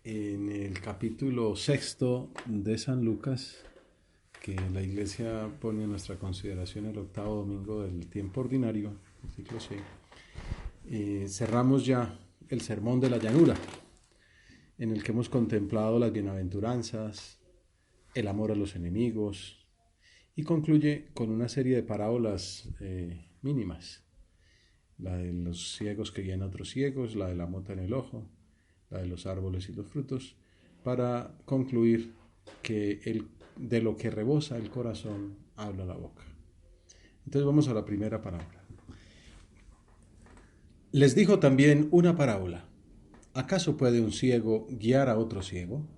en el capítulo sexto de San Lucas, que la Iglesia pone en nuestra consideración el octavo domingo del tiempo ordinario, el ciclo C. Cerramos ya el sermón de la llanura, en el que hemos contemplado las bienaventuranzas, el amor a los enemigos, y concluye con una serie de parábolas mínimas. La de los ciegos que guían a otros ciegos, la de la mota en el ojo, la de los árboles y los frutos, para concluir que de lo que rebosa el corazón habla la boca. Entonces vamos a la primera parábola. Les dijo también una parábola. ¿Acaso puede un ciego guiar a otro ciego?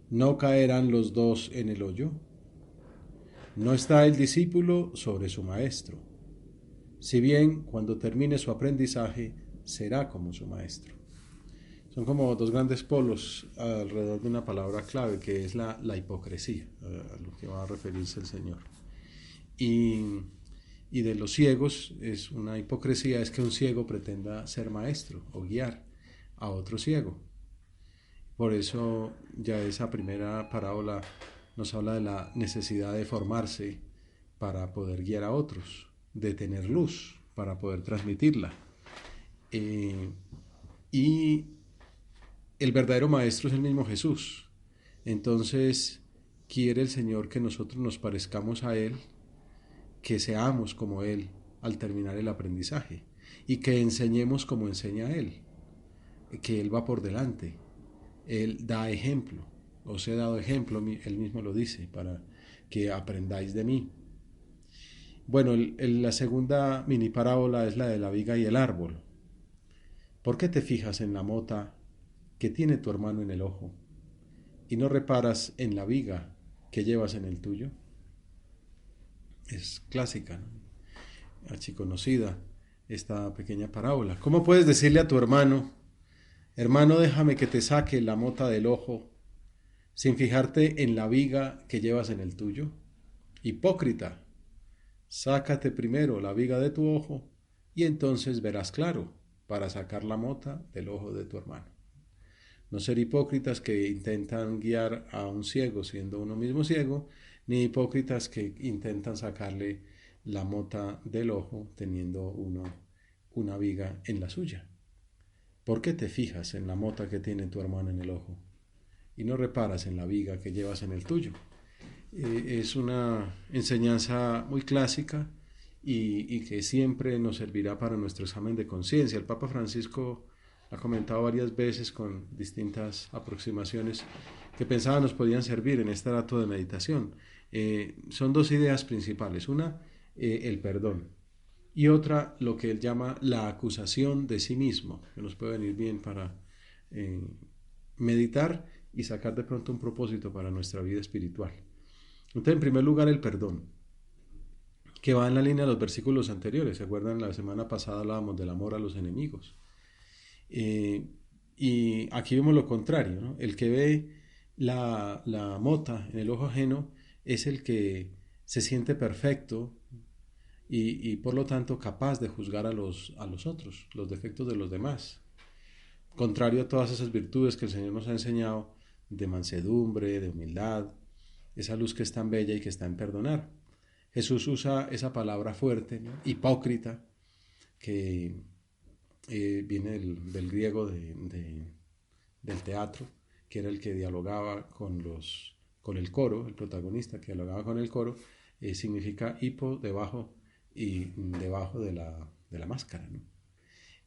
¿No caerán los dos en el hoyo? No está el discípulo sobre su maestro, si bien cuando termine su aprendizaje será como su maestro. Son como dos grandes polos alrededor de una palabra clave, que es la hipocresía, a lo que va a referirse el Señor. Y de los ciegos, es una hipocresía, es que un ciego pretenda ser maestro o guiar a otro ciego. Por eso ya esa primera parábola nos habla de la necesidad de formarse para poder guiar a otros, de tener luz para poder transmitirla. Y el verdadero maestro es el mismo Jesús. Entonces quiere el Señor que nosotros nos parezcamos a Él, que seamos como Él al terminar el aprendizaje y que enseñemos como enseña Él, que Él va por delante, Él da ejemplo. Os he dado ejemplo, Él mismo lo dice, para que aprendáis de mí. Bueno, la segunda mini parábola es la de la viga y el árbol. ¿Por qué te fijas en la mota que tiene tu hermano en el ojo y no reparas en la viga que llevas en el tuyo? Es clásica, ¿no? Archiconocida esta pequeña parábola. ¿Cómo puedes decirle a tu hermano, hermano, déjame que te saque la mota del ojo, sin fijarte en la viga que llevas en el tuyo? Hipócrita, sácate primero la viga de tu ojo y entonces verás claro para sacar la mota del ojo de tu hermano. No ser hipócritas que intentan guiar a un ciego siendo uno mismo ciego, ni hipócritas que intentan sacarle la mota del ojo teniendo uno una viga en la suya. ¿Por qué te fijas en la mota que tiene tu hermano en el ojo y no reparas en la viga que llevas en el tuyo? Es una enseñanza muy clásica y que siempre nos servirá para nuestro examen de conciencia. El Papa Francisco ha comentado varias veces con distintas aproximaciones que pensaba nos podían servir en este rato de meditación. Son dos ideas principales. Una, el perdón. Y otra, lo que él llama la acusación de sí mismo, que nos puede venir bien para eh, meditar y sacar de pronto un propósito para nuestra vida espiritual. Entonces, en primer lugar, el perdón, que va en la línea de los versículos anteriores. ¿Se acuerdan? La semana pasada hablábamos del amor a los enemigos. Y aquí vemos lo contrario, ¿no? El que ve la mota en el ojo ajeno es el que se siente perfecto y por lo tanto capaz de juzgar a los otros, los defectos de los demás. Contrario a todas esas virtudes que el Señor nos ha enseñado de mansedumbre, de humildad, esa luz que es tan bella y que está en perdonar. Jesús usa esa palabra fuerte, ¿no? Hipócrita, que viene del griego del teatro, que era el que dialogaba con el coro, el protagonista que dialogaba con el coro, significa hipo, debajo, y debajo de la máscara, ¿no?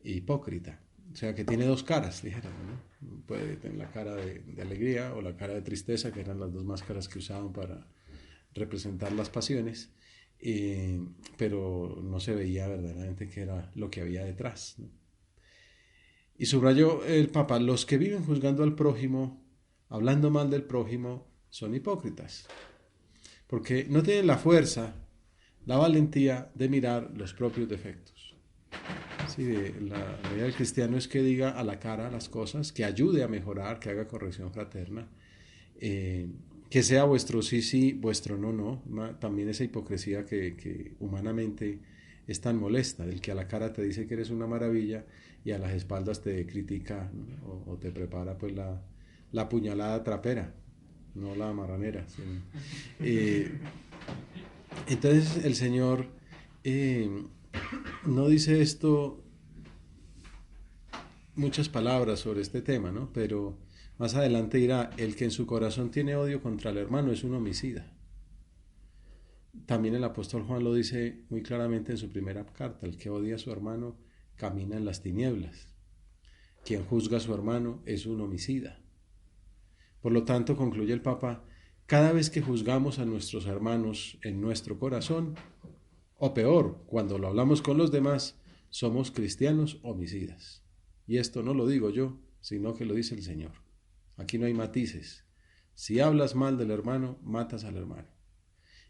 Hipócrita, o sea que tiene dos caras, dijeron, ¿no? Puede tener la cara de alegría o la cara de tristeza, que eran las dos máscaras que usaban para representar las pasiones, pero no se veía verdaderamente qué era lo que había detrás, ¿no? Y subrayó el Papa, los que viven juzgando al prójimo, hablando mal del prójimo, son hipócritas, porque no tienen la fuerza, la valentía de mirar los propios defectos. Sí, la idea del cristiano es que diga a la cara las cosas, que ayude a mejorar, que haga corrección fraterna, que sea vuestro sí, sí, vuestro no, no. También esa hipocresía que humanamente es tan molesta, del que a la cara te dice que eres una maravilla y a las espaldas te critica, ¿no? O te prepara pues la puñalada trapera, no la marranera. Sino, entonces el Señor no dice esto muchas palabras sobre este tema, ¿no? Pero más adelante dirá, el que en su corazón tiene odio contra el hermano es un homicida. También el apóstol Juan lo dice muy claramente en su primera carta, el que odia a su hermano camina en las tinieblas. Quien juzga a su hermano es un homicida. Por lo tanto, concluye el Papa, cada vez que juzgamos a nuestros hermanos en nuestro corazón, o peor, cuando lo hablamos con los demás, somos cristianos homicidas. Y esto no lo digo yo, sino que lo dice el Señor. Aquí no hay matices. Si hablas mal del hermano, matas al hermano.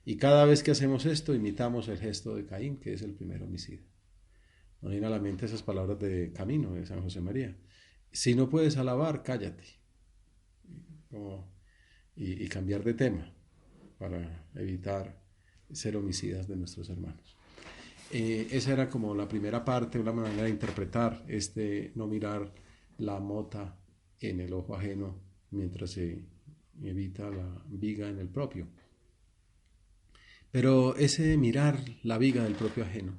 Y cada vez que hacemos esto, imitamos el gesto de Caín, que es el primer homicida. Nos vienen a la mente esas palabras de Camino, de San José María. Si no puedes alabar, cállate. Y cambiar de tema para evitar ser homicidas de nuestros hermanos. Esa era como la primera parte, una manera de interpretar no mirar la mota en el ojo ajeno mientras se evita la viga en el propio. Pero ese mirar la viga del propio ajeno,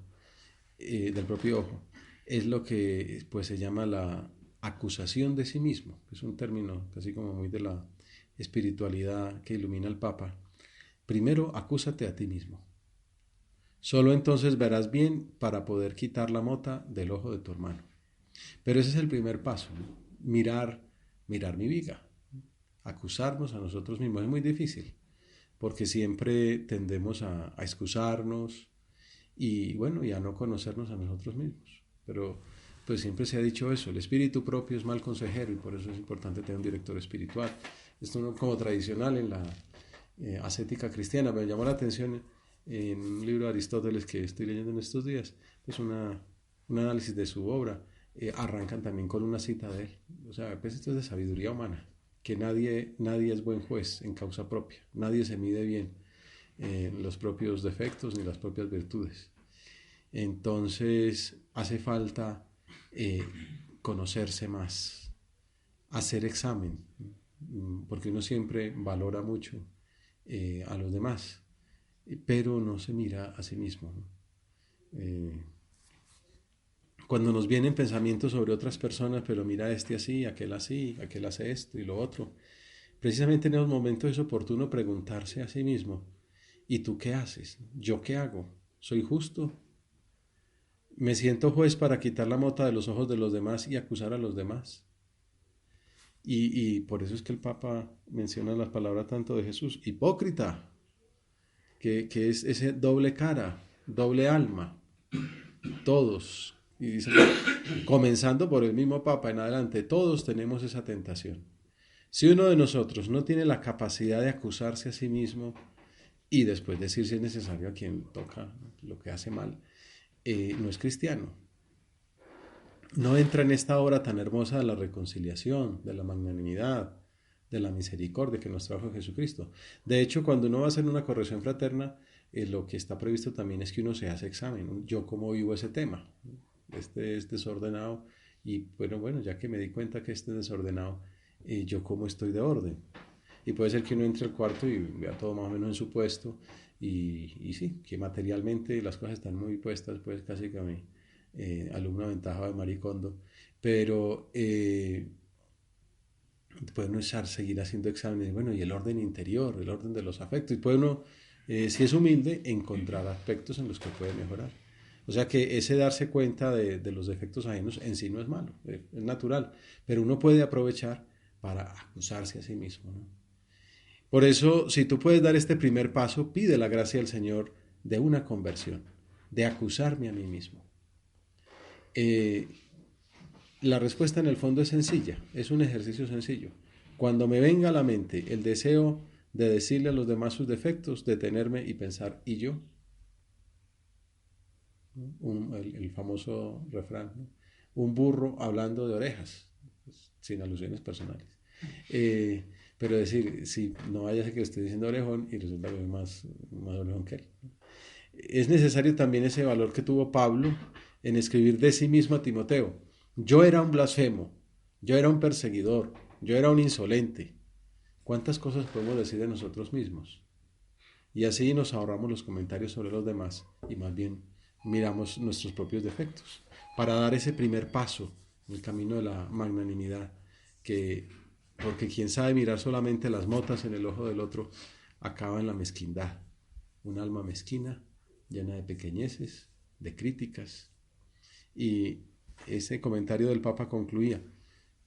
del propio ojo, es lo que pues se llama la acusación de sí mismo, que es un término casi como muy de la espiritualidad que ilumina al Papa. Primero, acúsate a ti mismo. Solo entonces verás bien para poder quitar la mota del ojo de tu hermano. Pero ese es el primer paso, ¿no? Mirar mi viga, acusarnos a nosotros mismos. Es muy difícil, porque siempre tendemos a excusarnos y bueno, y a no conocernos a nosotros mismos. Pero pues siempre se ha dicho eso, el espíritu propio es mal consejero y por eso es importante tener un director espiritual. Esto no es como tradicional en la ascética cristiana, me llamó la atención en un libro de Aristóteles que estoy leyendo en estos días, pues un análisis de su obra, arrancan también con una cita de él. O sea, pues esto es de sabiduría humana, que nadie es buen juez en causa propia, nadie se mide bien los propios defectos ni las propias virtudes. Entonces hace falta conocerse más, hacer examen, porque uno siempre valora mucho a los demás, pero no se mira a sí mismo, ¿no? Cuando nos vienen pensamientos sobre otras personas, pero mira así, aquel hace esto y lo otro, precisamente en esos momentos es oportuno preguntarse a sí mismo, ¿y tú qué haces? ¿Yo qué hago? ¿Soy justo? ¿Me siento juez para quitar la mota de los ojos de los demás y acusar a los demás? Y por eso es que el Papa menciona las palabras tanto de Jesús, hipócrita, que es ese doble cara, doble alma, todos, y dice, comenzando por el mismo Papa en adelante, todos tenemos esa tentación. Si uno de nosotros no tiene la capacidad de acusarse a sí mismo y después decir si es necesario a quien toca lo que hace mal, no es cristiano. No entra en esta obra tan hermosa de la reconciliación, de la magnanimidad, de la misericordia que nos trajo Jesucristo. De hecho, cuando uno va a hacer una corrección fraterna, lo que está previsto también es que uno se hace examen. Yo cómo vivo ese tema. Este es desordenado y bueno, ya que me di cuenta que este es desordenado, yo cómo estoy de orden. Y puede ser que uno entre al cuarto y vea todo más o menos en su puesto y sí, que materialmente las cosas están muy puestas, pues casi que a mí. Alumno aventajado de Marie Kondo, pero puede uno seguir haciendo exámenes, bueno, y el orden interior, el orden de los afectos, y puede uno, si es humilde, encontrar aspectos en los que puede mejorar. O sea que ese darse cuenta de los defectos ajenos en sí no es malo, es natural, pero uno puede aprovechar para acusarse a sí mismo, ¿no? Por eso, si tú puedes dar este primer paso, pide la gracia del Señor de una conversión, de acusarme a mí mismo. La respuesta en el fondo es sencilla, es un ejercicio sencillo. Cuando me venga a la mente el deseo de decirle a los demás sus defectos, detenerme y pensar, ¿y yo? El famoso refrán, ¿no? Un burro hablando de orejas, pues, sin alusiones personales. Pero decir, si no vaya a ser que esté diciendo orejón y resulta que es más orejón que él. Es necesario también ese valor que tuvo Pablo en escribir de sí mismo a Timoteo. Yo era un blasfemo, yo era un perseguidor, yo era un insolente. ¿Cuántas cosas podemos decir de nosotros mismos? Y así nos ahorramos los comentarios sobre los demás y más bien miramos nuestros propios defectos para dar ese primer paso en el camino de la magnanimidad, que porque quien sabe mirar solamente las motas en el ojo del otro acaba en la mezquindad, un alma mezquina llena de pequeñeces, de críticas. Y ese comentario del Papa concluía: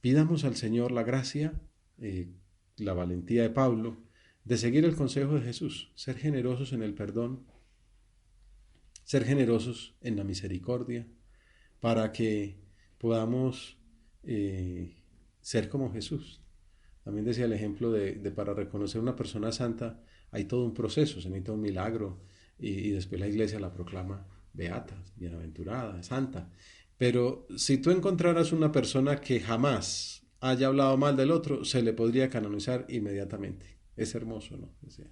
pidamos al Señor la gracia, la valentía de Pablo, de seguir el consejo de Jesús, ser generosos en el perdón, ser generosos en la misericordia, para que podamos ser como Jesús. También decía el ejemplo de para reconocer una persona santa hay todo un proceso, se necesita un milagro y después la iglesia la proclama beata, bienaventurada, santa. Pero si tú encontraras una persona que jamás haya hablado mal del otro, se le podría canonizar inmediatamente. Es hermoso, ¿no? Decía,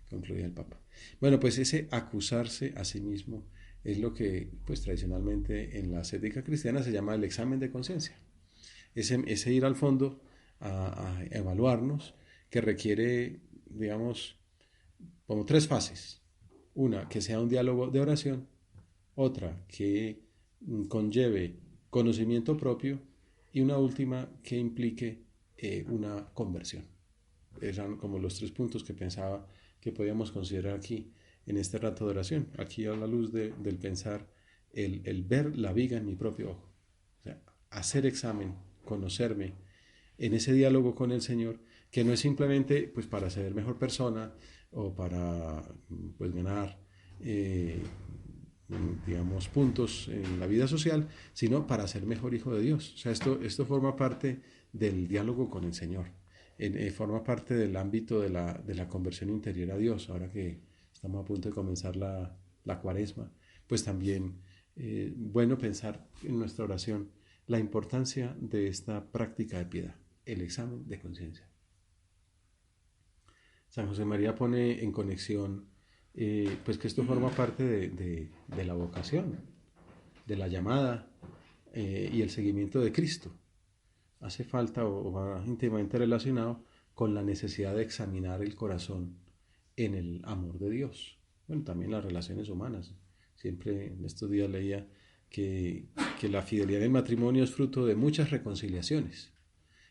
concluía el Papa. Bueno, pues ese acusarse a sí mismo es lo que, pues tradicionalmente en la ascética cristiana se llama el examen de conciencia. Ese ir al fondo a evaluarnos, que requiere, digamos, como tres fases. Una, que sea un diálogo de oración. Otra, que conlleve conocimiento propio. Y una última, que implique una conversión. Eran como los tres puntos que pensaba que podíamos considerar aquí en este rato de oración. Aquí a la luz del pensar, el ver la viga en mi propio ojo. O sea, hacer examen, conocerme en ese diálogo con el Señor, que no es simplemente pues para ser mejor persona o para pues ganar digamos puntos en la vida social, sino para ser mejor hijo de Dios. O sea, esto forma parte del diálogo con el Señor, forma parte del ámbito de la conversión interior a Dios. Ahora que estamos a punto de comenzar la cuaresma, pues también bueno pensar en nuestra oración la importancia de esta práctica de piedad, el examen de conciencia. San José María pone en conexión pues que esto forma parte de la vocación, de la llamada y el seguimiento de Cristo. Hace falta o va íntimamente relacionado con la necesidad de examinar el corazón en el amor de Dios. Bueno, también las relaciones humanas. Siempre en estos días leía que la fidelidad en el matrimonio es fruto de muchas reconciliaciones.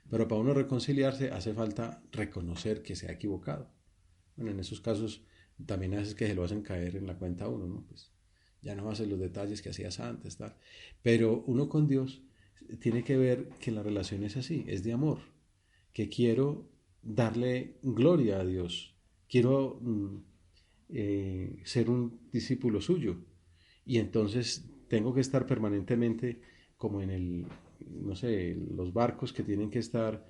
Pero para uno reconciliarse hace falta reconocer que se ha equivocado. Bueno, en esos casos también a veces que se lo hacen caer en la cuenta a uno, ¿no? Pues ya no hace los detalles que hacías antes, tal. Pero uno con Dios tiene que ver que la relación es así, es de amor, que quiero darle gloria a Dios, quiero ser un discípulo suyo y entonces tengo que estar permanentemente como en el, no sé, los barcos que tienen que estar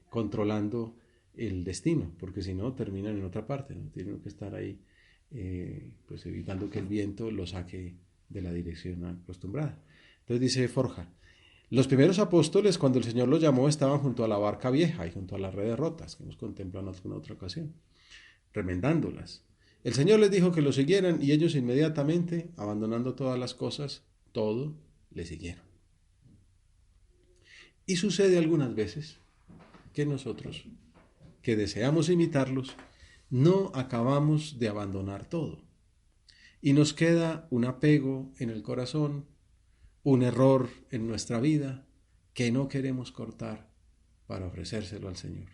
controlando el destino, porque si no terminan en otra parte, ¿no? Tienen que estar ahí pues evitando que el viento lo saque de la dirección acostumbrada. Entonces dice Forja, los primeros apóstoles cuando el Señor los llamó estaban junto a la barca vieja y junto a las redes rotas, que hemos contemplado en alguna otra ocasión, remendándolas. El Señor les dijo que lo siguieran y ellos inmediatamente, abandonando todas las cosas, todo, le siguieron. Y sucede algunas veces que nosotros, que deseamos imitarlos, no acabamos de abandonar todo. Y nos queda un apego en el corazón, un error en nuestra vida que no queremos cortar para ofrecérselo al Señor.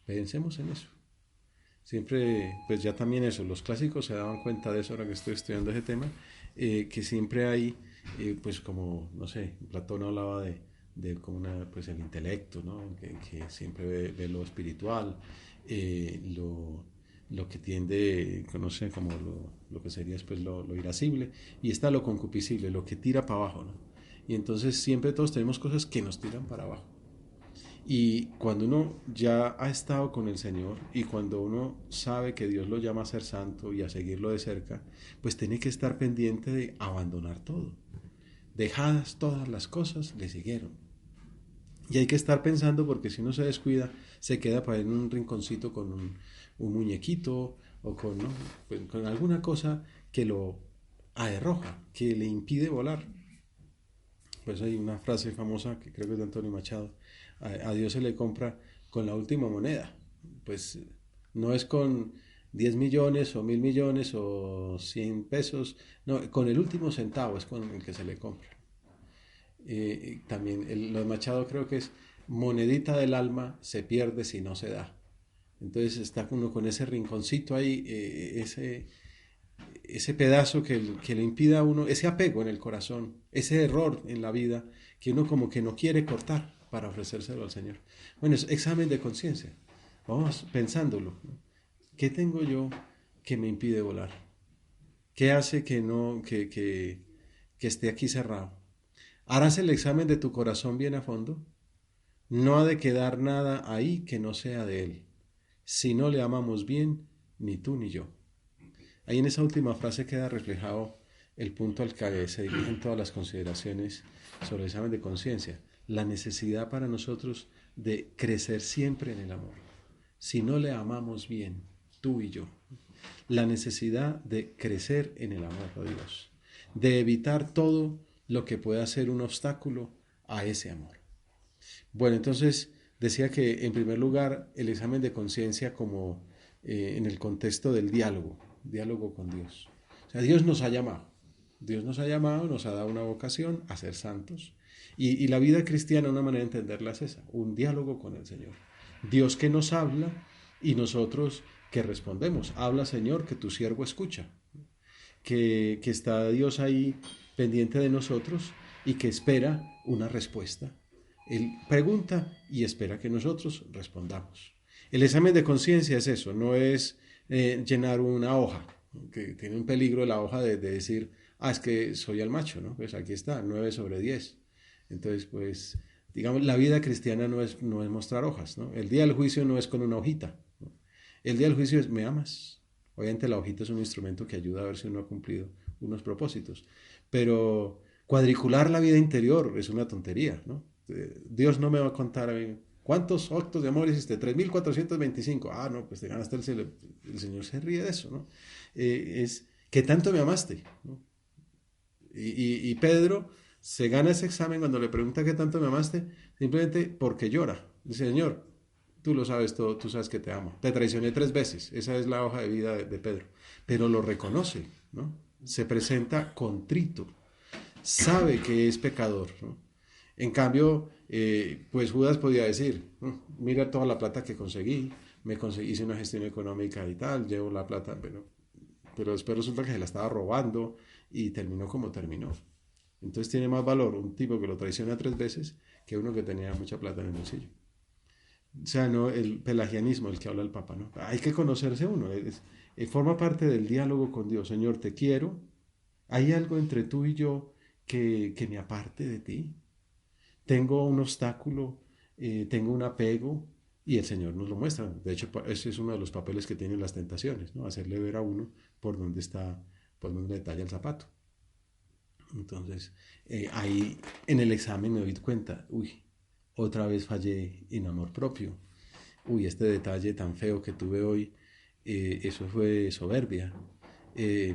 Pensemos en eso. Siempre, pues ya también eso, los clásicos se daban cuenta de eso ahora que estoy estudiando ese tema, que siempre hay, pues como, no sé, Platón hablaba como pues el intelecto, ¿no? Que siempre ve lo espiritual, lo que tiende, no sé, como lo que sería pues lo irascible, y está lo concupiscible, lo que tira para abajo, ¿no? Y entonces siempre todos tenemos cosas que nos tiran para abajo. Y cuando uno ya ha estado con el Señor y cuando uno sabe que Dios lo llama a ser santo y a seguirlo de cerca, pues tiene que estar pendiente de abandonar todo. Dejadas todas las cosas, le siguieron. Y hay que estar pensando porque si uno se descuida, se queda para en un rinconcito con un muñequito o con, ¿no? Pues con alguna cosa que lo aderroja, que le impide volar. Pues hay una frase famosa que creo que es de Antonio Machado, a Dios se le compra con la última moneda. Pues no es con 10 millones o 1.000 millones o 100 pesos, no, con el último centavo es con el que se le compra. También lo de Machado creo que es monedita del alma se pierde si no se da. Entonces está uno con ese rinconcito ahí, ese pedazo que le impida a uno, ese apego en el corazón, ese error en la vida que uno como que no quiere cortar para ofrecérselo al Señor. Bueno, es examen de conciencia. Vamos pensándolo, ¿no? ¿Qué tengo yo que me impide volar? ¿Qué hace que no, que esté aquí cerrado? Harás el examen de tu corazón bien a fondo. No ha de quedar nada ahí que no sea de Él. Si no le amamos bien, ni tú ni yo. Ahí en esa última frase queda reflejado el punto al que se dirigen todas las consideraciones sobre el examen de conciencia. La necesidad para nosotros de crecer siempre en el amor. Si no le amamos bien, tú y yo. La necesidad de crecer en el amor a Dios. De evitar todo lo que pueda ser un obstáculo a ese amor. Bueno, entonces decía que en primer lugar el examen de conciencia como en el contexto del diálogo con Dios. O sea, Dios nos ha llamado, nos ha dado una vocación a ser santos. Y la vida cristiana, una manera de entenderla es esa, un diálogo con el Señor. Dios que nos habla y nosotros que respondemos. Habla, Señor, que tu siervo escucha. Que está Dios ahí pendiente de nosotros y que espera una respuesta. Él pregunta y espera que nosotros respondamos. El examen de conciencia es eso, no es llenar una hoja, que tiene un peligro la hoja de decir, es que soy el macho, ¿no? Pues aquí está, 9/10. Entonces, pues, digamos, la vida cristiana no es mostrar hojas, ¿no? El día del juicio no es con una hojita, ¿no? El día del juicio es, ¿me amas? Obviamente la hojita es un instrumento que ayuda a ver si uno ha cumplido unos propósitos, pero cuadricular la vida interior es una tontería, ¿no? Dios no me va a contar a mí cuántos actos de amor hiciste, 3.425. No, pues te ganaste el cielo. El Señor se ríe de eso, ¿no? Es que tanto me amaste, ¿no? Y Pedro se gana ese examen cuando le pregunta qué tanto me amaste, simplemente porque llora. Dice, Señor, tú lo sabes todo, tú sabes que te amo. Te traicioné 3 veces, esa es la hoja de vida de Pedro. Pero lo reconoce, ¿no? Se presenta contrito, sabe que es pecador, ¿no? En cambio, pues Judas podía decir, mira toda la plata que conseguí, hice una gestión económica y tal, llevo la plata, pero después resulta que se la estaba robando y terminó como terminó. Entonces tiene más valor un tipo que lo traiciona 3 veces que uno que tenía mucha plata en el bolsillo. O sea, no el pelagianismo, el que habla el Papa, ¿no? Hay que conocerse uno, forma parte del diálogo con Dios. Señor, te quiero, hay algo entre tú y yo que me aparte de ti. Tengo un obstáculo, tengo un apego, y el Señor nos lo muestra. De hecho, ese es uno de los papeles que tienen las tentaciones, ¿no? Hacerle ver a uno por dónde está, por dónde le talla el zapato. Entonces, ahí en el examen me doy cuenta, otra vez fallé en amor propio. Este detalle tan feo que tuve hoy, eso fue soberbia. Eh,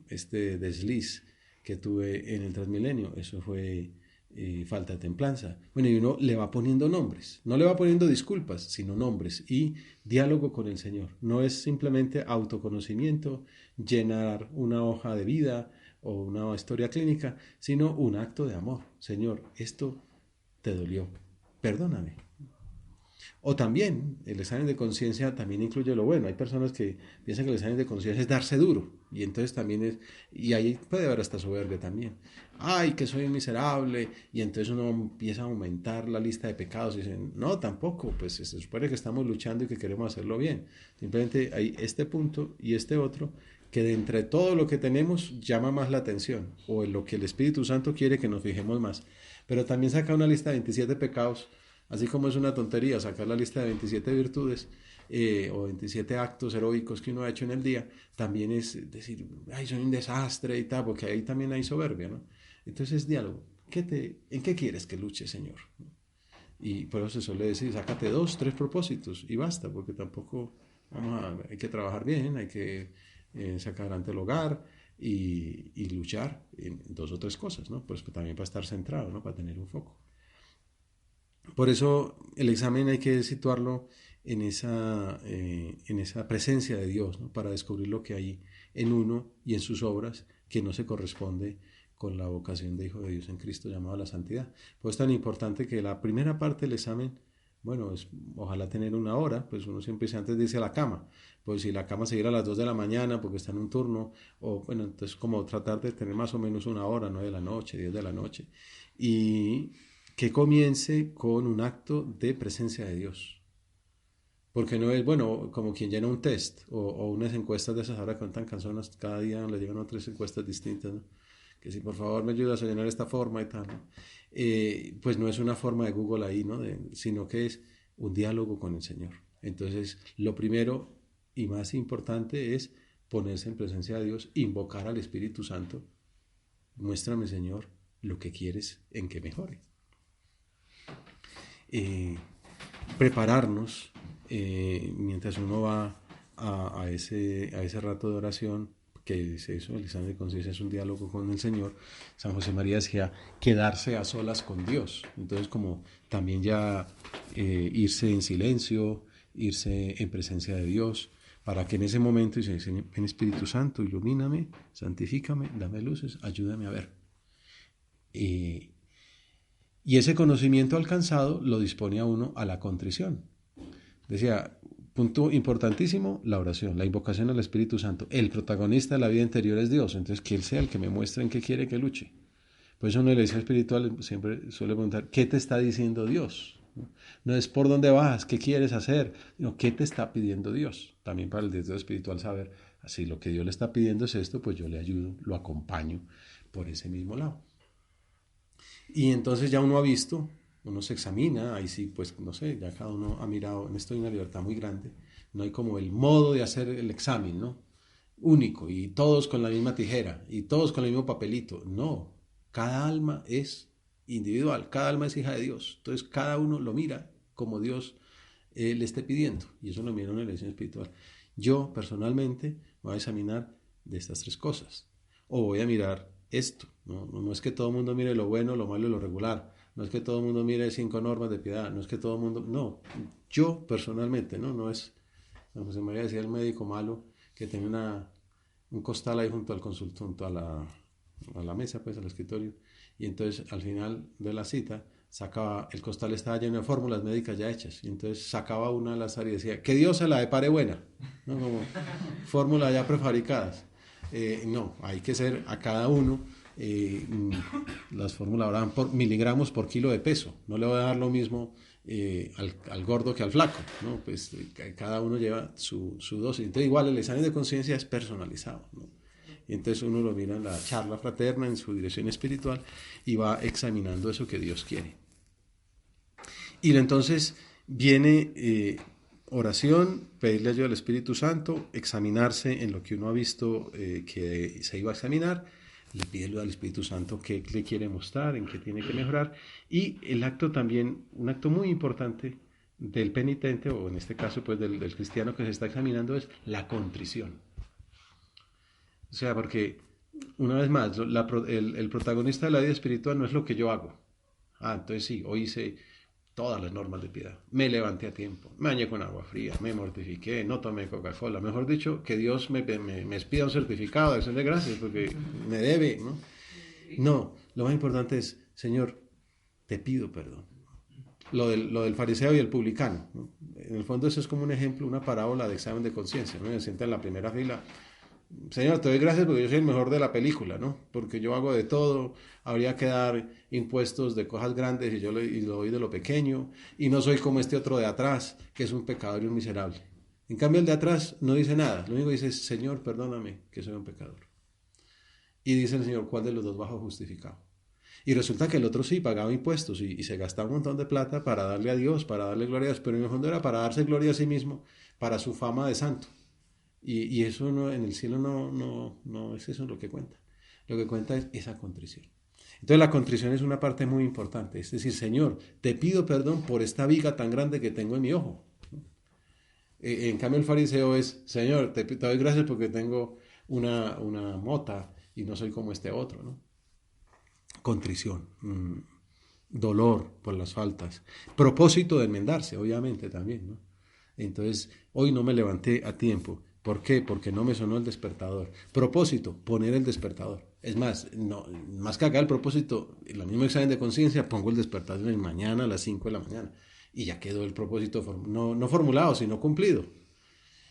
este desliz que tuve en el Transmilenio, eso fue falta de templanza. Bueno, y uno le va poniendo nombres, no le va poniendo disculpas, sino nombres y diálogo con el Señor. No es simplemente autoconocimiento, llenar una hoja de vida o una historia clínica, sino un acto de amor. Señor, esto te dolió, perdóname. O también el examen de conciencia también incluye lo bueno. Hay personas que piensan que el examen de conciencia es darse duro. Y entonces también y ahí puede haber hasta soberbia también. Que soy un miserable. Y entonces uno empieza a aumentar la lista de pecados y dicen, no, tampoco, pues se supone que estamos luchando y que queremos hacerlo bien. Simplemente hay este punto y este otro que de entre todo lo que tenemos llama más la atención. O en lo que el Espíritu Santo quiere que nos fijemos más. Pero también saca una lista de 27 pecados. Así como es una tontería sacar la lista de 27 virtudes o 27 actos heroicos que uno ha hecho en el día, también es decir, soy un desastre y tal, porque ahí también hay soberbia, ¿no? Entonces es diálogo. ¿En qué quieres que luche, Señor? Y por eso se suele decir, sácate 2, 3 propósitos y basta, porque tampoco hay que trabajar bien, hay que sacar adelante el hogar, y luchar en 2 o 3 cosas, ¿no? Pues también para estar centrado, ¿no? Para tener un foco. Por eso el examen hay que situarlo en esa presencia de Dios, ¿no? Para descubrir lo que hay en uno y en sus obras que no se corresponde con la vocación de Hijo de Dios en Cristo llamado a la santidad. Pues es tan importante que la primera parte del examen, bueno, ojalá tener 1 hora, pues uno siempre dice antes de irse a la cama, pues si la cama se irá a las 2 de la mañana porque está en un turno, o bueno, entonces como tratar de tener más o menos 1 hora, 9 de la noche, 10 de la noche, y que comience con un acto de presencia de Dios. Porque no es, bueno, como quien llena un test o unas encuestas de esas ahora que tan cansonas, cada día le llegan 3 encuestas distintas, ¿no? Que si por favor me ayudas a llenar esta forma y tal, ¿no? Pues no es una forma de Google ahí, ¿no? Sino que es un diálogo con el Señor. Entonces, lo primero y más importante es ponerse en presencia de Dios, invocar al Espíritu Santo. Muéstrame, Señor, lo que quieres en que mejore. Prepararnos mientras uno va a ese rato de oración, que es eso, el examen de conciencia es un diálogo con el Señor. San José María decía quedarse a solas con Dios. Entonces como también ya irse en silencio, irse en presencia de Dios, para que en ese momento dice, ven Espíritu Santo, ilumíname, santifícame, dame luces, ayúdame a ver. Y ese conocimiento alcanzado lo dispone a uno a la contrición. Decía, punto importantísimo, la oración, la invocación al Espíritu Santo. El protagonista de la vida interior es Dios, entonces que Él sea el que me muestre en qué quiere que luche. Por eso en la iglesia espiritual siempre suele preguntar, ¿qué te está diciendo Dios? No es por dónde vas, qué quieres hacer, sino qué te está pidiendo Dios. También para el director espiritual saber, así lo que Dios le está pidiendo es esto, pues yo le ayudo, lo acompaño por ese mismo lado. Y entonces ya uno ha visto, uno se examina, ahí sí, pues no sé, ya cada uno ha mirado, en esto hay una libertad muy grande, no hay como el modo de hacer el examen, ¿no? Único, y todos con la misma tijera, y todos con el mismo papelito, no, cada alma es individual, cada alma es hija de Dios, entonces cada uno lo mira como Dios le esté pidiendo, y eso lo mira en una elección espiritual. Yo personalmente me voy a examinar de estas 3 cosas, o voy a mirar esto, no es que todo el mundo mire lo bueno, lo malo y lo regular, no es que todo el mundo mire 5 normas de piedad, no es que todo el mundo, no, yo personalmente, no es, San José María decía el médico malo que tenía un costal ahí junto al junto a la mesa, pues al escritorio, y entonces al final de la cita sacaba, el costal estaba lleno de fórmulas médicas ya hechas, y entonces sacaba una al azar y decía, que Dios se la depare buena, ¿no? Como fórmulas ya prefabricadas. No, hay que ser a cada uno, las fórmulas hablan por miligramos por kilo de peso, no le voy a dar lo mismo al gordo que al flaco, ¿no? Pues cada uno lleva su dosis, entonces igual el examen de conciencia es personalizado, ¿no? Y entonces uno lo mira en la charla fraterna, en su dirección espiritual, y va examinando eso que Dios quiere. Y entonces viene oración, pedirle ayuda al Espíritu Santo, examinarse en lo que uno ha visto que se iba a examinar, le pide ayuda al Espíritu Santo qué le quiere mostrar, en qué tiene que mejorar, y el acto también, un acto muy importante del penitente, o en este caso pues del cristiano que se está examinando, es la contrición. O sea, porque una vez más, el protagonista de la vida espiritual no es lo que yo hago. Entonces sí, hoy hice todas las normas de piedad. Me levanté a tiempo, me bañé con agua fría, me mortifiqué, no tomé Coca-Cola. Mejor dicho, que Dios me pida un certificado de acción de gracias porque me debe, ¿no? No, lo más importante es, Señor, te pido perdón. Lo del fariseo y el publicano, ¿no? En el fondo eso es como un ejemplo, una parábola de examen de conciencia, ¿no? Me sienta en la primera fila. Señor, te doy gracias porque yo soy el mejor de la película, ¿no? Porque yo hago de todo, habría que dar impuestos de cosas grandes y yo lo doy de lo pequeño, y no soy como este otro de atrás, que es un pecador y un miserable. En cambio el de atrás no dice nada, lo único que dice es, Señor, perdóname, que soy un pecador. Y dice el Señor, ¿cuál de los dos bajo justificado? Y resulta que el otro sí pagaba impuestos y se gastaba un montón de plata para darle a Dios, para darle gloria a Dios, pero en el fondo era para darse gloria a sí mismo, para su fama de santo. Y eso no, en el cielo no es eso lo que cuenta. Lo que cuenta es esa contrición. Entonces la contrición es una parte muy importante. Es decir, Señor, te pido perdón por esta viga tan grande que tengo en mi ojo. En cambio el fariseo es, Señor, te doy gracias porque tengo una mota y no soy como este otro, ¿no? Contrición, dolor por las faltas, propósito de enmendarse, obviamente también, ¿no? Entonces, hoy no me levanté a tiempo. ¿Por qué? Porque no me sonó el despertador. Propósito, poner el despertador. Es más, no, más que acá el propósito, en el mismo examen de conciencia, pongo el despertador en mañana a las 5 de la mañana. Y ya quedó el propósito no formulado, sino cumplido.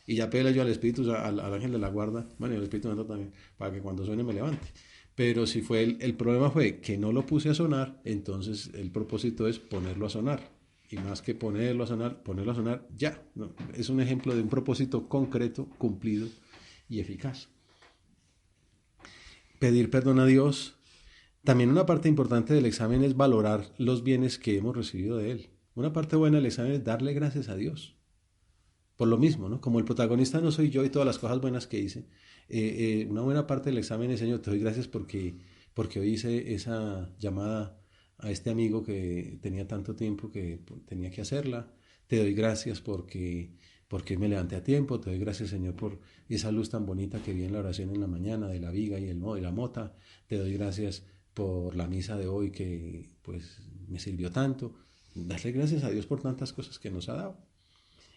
Y ya pele yo al Espíritu, al ángel de la guarda, bueno, y al Espíritu Santo también, para que cuando suene me levante. Pero si fue el problema fue que no lo puse a sonar, entonces el propósito es ponerlo a sonar. Y más que ponerlo a sonar ya. ¿No? Es un ejemplo de un propósito concreto, cumplido y eficaz. Pedir perdón a Dios. También una parte importante del examen es valorar los bienes que hemos recibido de Él. Una parte buena del examen es darle gracias a Dios. Por lo mismo, ¿no? Como el protagonista no soy yo y todas las cosas buenas que hice, una buena parte del examen es, Señor, te doy gracias porque hoy hice esa llamada a este amigo que tenía tanto tiempo que tenía que hacerla. Te doy gracias porque me levanté a tiempo. Te doy gracias, Señor, por esa luz tan bonita que vi en la oración en la mañana de la viga y la mota. Te doy gracias por la misa de hoy que pues me sirvió tanto. Darle gracias a Dios por tantas cosas que nos ha dado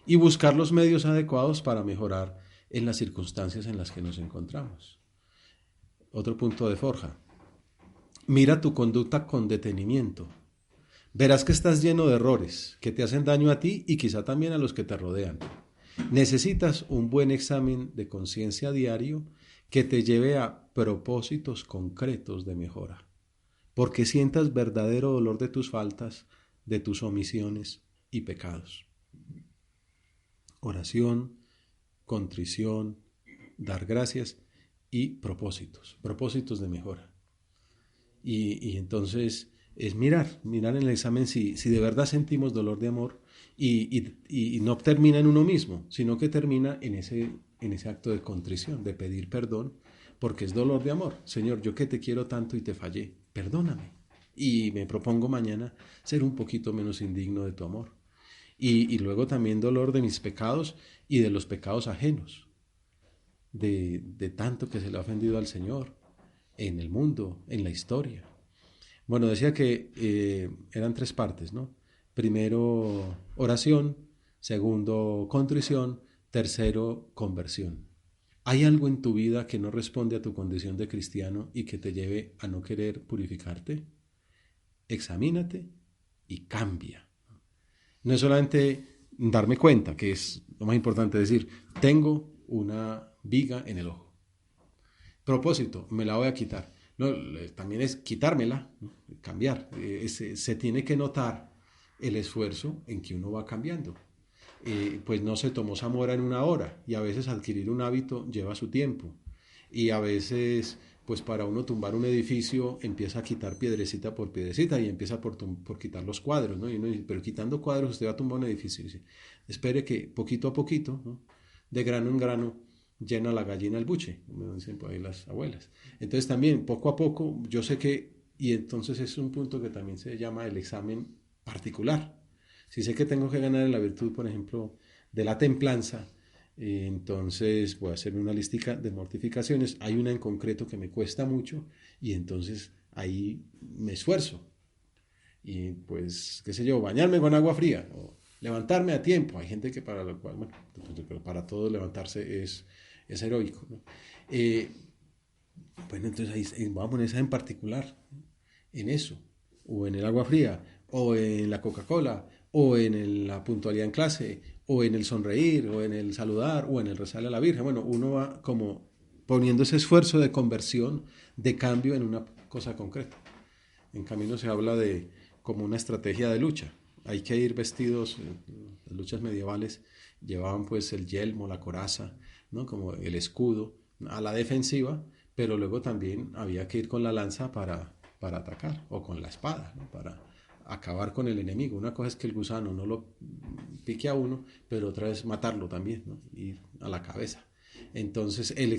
y buscar los medios adecuados para mejorar en las circunstancias en las que nos encontramos. Otro punto de forja. Mira tu conducta con detenimiento. Verás que estás lleno de errores que te hacen daño a ti y quizá también a los que te rodean. Necesitas un buen examen de conciencia diario que te lleve a propósitos concretos de mejora, porque sientas verdadero dolor de tus faltas, de tus omisiones y pecados. Oración, contrición, dar gracias y propósitos de mejora. Y entonces es mirar en el examen si de verdad sentimos dolor de amor y no termina en uno mismo, sino que termina en ese acto de contrición, de pedir perdón, porque es dolor de amor. Señor, yo que te quiero tanto y te fallé, perdóname. Y me propongo mañana ser un poquito menos indigno de tu amor. Y luego también dolor de mis pecados y de los pecados ajenos, de tanto que se le ha ofendido al Señor en el mundo, en la historia. Bueno, decía que eran tres partes, ¿no? Primero, oración. Segundo, contrición. Tercero, conversión. ¿Hay algo en tu vida que no responde a tu condición de cristiano y que te lleve a no querer purificarte? Examínate y cambia. No es solamente darme cuenta, que es lo más importante, decir, tengo una viga en el ojo. Propósito, me la voy a quitar. No, también es quitármela, ¿no? Cambiar. Se tiene que notar el esfuerzo en que uno va cambiando. Pues no se tomó Zamora en una hora y a veces adquirir un hábito lleva su tiempo. Y a veces, pues para uno tumbar un edificio empieza a quitar piedrecita por piedrecita y empieza por quitar los cuadros, ¿no? Y uno dice, pero quitando cuadros usted va a tumbar un edificio. Y dice, espere que poquito a poquito, ¿no? De grano en grano, llena la gallina el buche, como dicen por ahí las abuelas. Entonces también, poco a poco, yo sé que, y entonces es un punto que también se llama el examen particular. Si sé que tengo que ganar en la virtud, por ejemplo, de la templanza, entonces voy a hacer una listica de mortificaciones. Hay una en concreto que me cuesta mucho y entonces ahí me esfuerzo. Y pues, qué sé yo, bañarme con agua fría o levantarme a tiempo. Hay gente que para lo cual, bueno, pero para todo levantarse es heroico, ¿no? Bueno, entonces ahí vamos a poner esa en particular, en eso, o en el agua fría, o en la Coca-Cola, o en la puntualidad en clase, o en el sonreír, o en el saludar, o en el rezarle a la Virgen. Bueno, uno va como poniendo ese esfuerzo de conversión, de cambio en una cosa concreta. En Camino se habla de como una estrategia de lucha. Hay que ir vestidos, las luchas medievales llevaban pues el yelmo, la coraza, ¿no? Como el escudo a la defensiva, pero luego también había que ir con la lanza para atacar, o con la espada, ¿no? Para acabar con el enemigo. Una cosa es que el gusano no lo pique a uno, pero otra es matarlo también, ¿no? Ir a la cabeza. Entonces el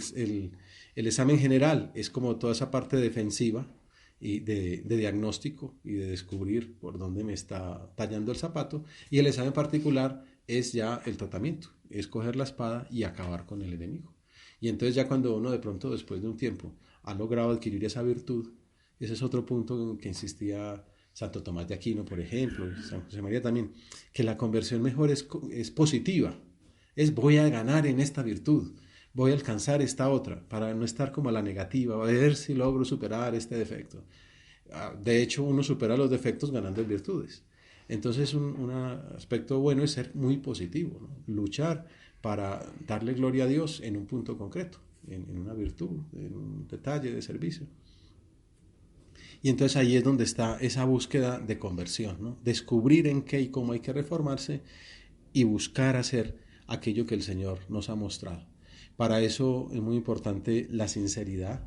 examen general es como toda esa parte defensiva y de diagnóstico y de descubrir por dónde me está tallando el zapato, y el examen particular es ya el tratamiento, es coger la espada y acabar con el enemigo. Y entonces ya cuando uno de pronto después de un tiempo ha logrado adquirir esa virtud, ese es otro punto en que insistía Santo Tomás de Aquino, por ejemplo, y San José María también, que la conversión mejor es positiva, es voy a ganar en esta virtud, voy a alcanzar esta otra, para no estar como a la negativa, a ver si logro superar este defecto. De hecho, uno supera los defectos ganando en virtudes. Entonces, un aspecto bueno es ser muy positivo, ¿no? Luchar para darle gloria a Dios en un punto concreto, en una virtud, en un detalle de servicio. Y entonces ahí es donde está esa búsqueda de conversión, ¿no? Descubrir en qué y cómo hay que reformarse y buscar hacer aquello que el Señor nos ha mostrado. Para eso es muy importante la sinceridad.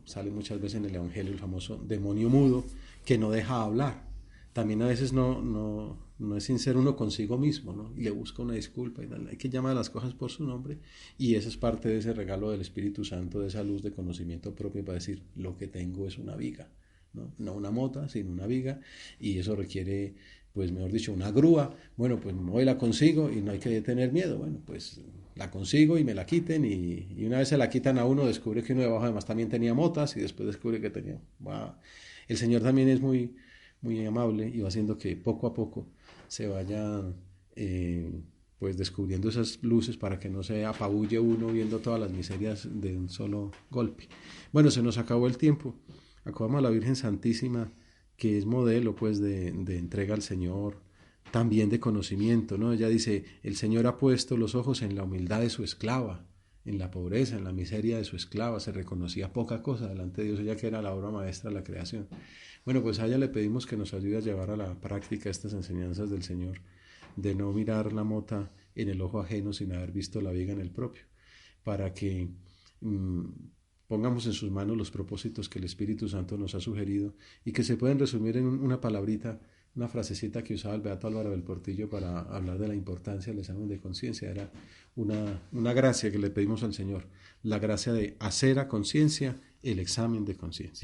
Sale muchas veces en el Evangelio el famoso demonio mudo que no deja hablar. También a veces no es sincero uno consigo mismo, ¿no? Y le busca una disculpa y tal. Hay que llamar a las cosas por su nombre, y eso es parte de ese regalo del Espíritu Santo, de esa luz de conocimiento propio para decir, lo que tengo es una viga, no una mota, sino una viga, y eso requiere, pues mejor dicho, una grúa. Bueno, pues hoy la consigo y no hay que tener miedo. Bueno, pues la consigo y me la quiten, y una vez se la quitan a uno, descubre que uno debajo además también tenía motas, y después descubre que tenía... Wow. El Señor también es muy amable y va haciendo que poco a poco se vaya pues descubriendo esas luces para que no se apabulle uno viendo todas las miserias de un solo golpe. Bueno, se nos acabó el tiempo. Acabamos a la Virgen Santísima, que es modelo pues de entrega al Señor, también de conocimiento, ¿no? Ella dice, el Señor ha puesto los ojos en la humildad de su esclava, en la pobreza, en la miseria de su esclava, se reconocía poca cosa delante de Dios, ella que era la obra maestra de la creación. Bueno, pues a ella le pedimos que nos ayude a llevar a la práctica estas enseñanzas del Señor, de no mirar la mota en el ojo ajeno sin haber visto la viga en el propio, para que pongamos en sus manos los propósitos que el Espíritu Santo nos ha sugerido y que se pueden resumir en una palabrita, una frasecita que usaba el Beato Álvaro del Portillo para hablar de la importancia del examen de conciencia. Era una gracia que le pedimos al Señor, la gracia de hacer a conciencia el examen de conciencia.